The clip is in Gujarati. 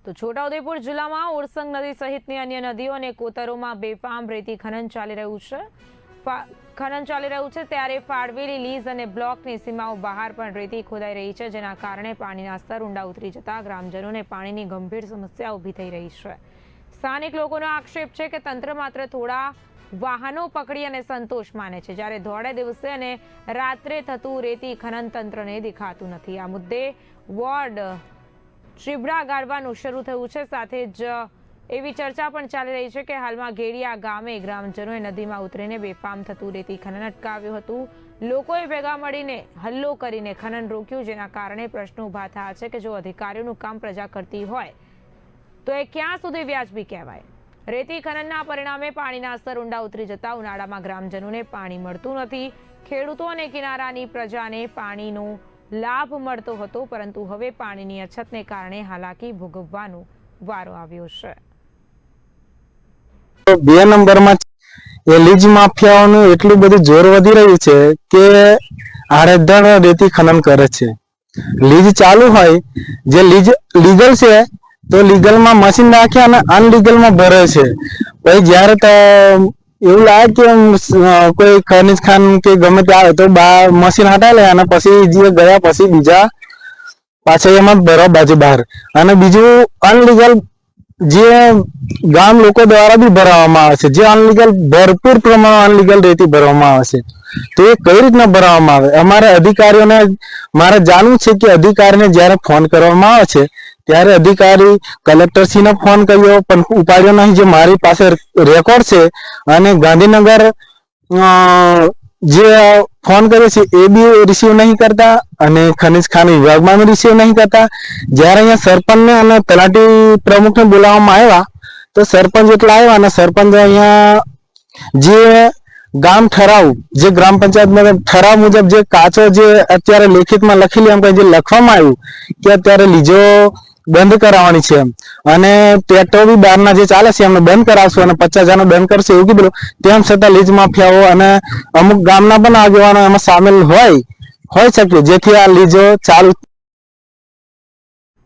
તો છોટાઉદેપુર જિલ્લામાં ઓરસંગ નદી સહિતની અન્ય નદીઓ અને કોતરોમાં બેફામ રેતી ખનન ચાલી રહ્યું છે ત્યારે ફાળવેલી લીઝ અને બ્લોકની સીમાઓ બહાર પણ રેતી ખોદાઈ રહી છે, જેના કારણે પાણીના સ્તર ઊંડા ઉતરી જતા ગ્રામજનોને પાણીની ગંભીર સમસ્યા ઊભી થઈ રહી છે। સ્થાનિક લોકોનો આક્ષેપ છે કે તંત્ર માત્ર થોડા વાહનો પકડી અને સંતોષ માને છે, જ્યારે ધોળે દિવસે અને રાત્રે થતું રેતી ખનન તંત્રને દેખાતું નથી। આ મુદ્દે વોર્ડ ચીબડા ગાળવાનું શરૂ થયું છે। સાથે જ એવી ચર્ચા પણ ચાલી રહી છે કે હાલમાં ગેડિયા ગામે ગ્રામજનોએ નદીમાં ઉતરીને બેફામ થતું રેતી ખનન અટકાવ્યું હતું। લોકોએ ભેગા મળીને હલ્લો કરીને ખનન રોક્યું, જેના કારણે પ્રશ્નો ઊભા થયા છે કે જો અધિકારીઓનું કામ પ્રજા કરતી હોય તો એ ક્યાં સુધી વ્યાજબી કહેવાય। રેતી ખનનના પરિણામે પાણીના સ્તર ઊંડા ઉતરી જતા ઉનાળામાં ગ્રામજનોને પાણી મળતું નથી। ખેડૂતો અને કિનારાની પ્રજાને પાણીનો લાભ મળતો હતો, પરંતુ હવે પાણીની અછતને કારણે હાલાકી ભોગવવાનો વારો આવ્યો છે। 2 નંબરમાં એ લીજ માફિયાઓનું એટલું બધું જોર વધી રહ્યું છે કે આડેધડ રેતી ખનન કરે છે। લીજ ચાલુ હોય, જે લીજ લીગલ છે તો લીગલમાં મશીન નાખે અને અનલીગલમાં ભરે છે। પછી જ્યારે એવું લાગે કે કોઈ ખનિજ ખાન કે ગમે તે આવે તો મશીન હટાવી લે અને પછી જે ગયા પછી બીજા પાછા એમાં ભરવા બાજુ બહાર। અને બીજું અનલીગલ જે ગામ લોકો દ્વારા બી ભરાવામાં આવે છે, જે અનલીગલ ભરપૂર પ્રમાણમાં અનલીગલ રેતી ભરવામાં આવે છે। તો એ કઈ રીતના ભરવામાં આવે? અમારે અધિકારીઓને મારે જાણવું છે કે અધિકારીને જ્યારે ફોન કરવામાં આવે છે ત્યારે અધિકારી કલેક્ટરશ્રીને ફોન કર્યો પણ ઉપાડ્યો નહીં, જે મારી પાસે રેકોર્ડ છે। અને ગાંધીનગર જે ફોન કર્યો છે એ બી રિસીવ નહીં કરતા અને ખનિજ ખાન વિભાગમાં રિસીવ નહીં કરતા। જ્યારે અહીંયા સરપંચને અને તલાટી પ્રમુખને બોલાવવામાં આવ્યા તો સરપંચ એટલા આવ્યા અને સરપંચ અહીંયા જે ગામ ઠરાવ, જે ગ્રામ પંચાયત ઠરાવ મુજબ જે કાચો જે અત્યારે લેખિતમાં લખી લે એમ જે લખવામાં આવ્યું કે અત્યારે લીજો બંધ કરાવવાની છે અને ટ્રેક્ટર બી બહારના જે ચાલે છે એમને બંધ કરાવશું અને 50,000 નો દંડ કરશે એવું કીધું। તેમ છતાં લીજ માફિયાઓ અને અમુક ગામના પણ આગેવાનો એમાં સામેલ હોય શકે, જેથી આ લીજો ચાલુ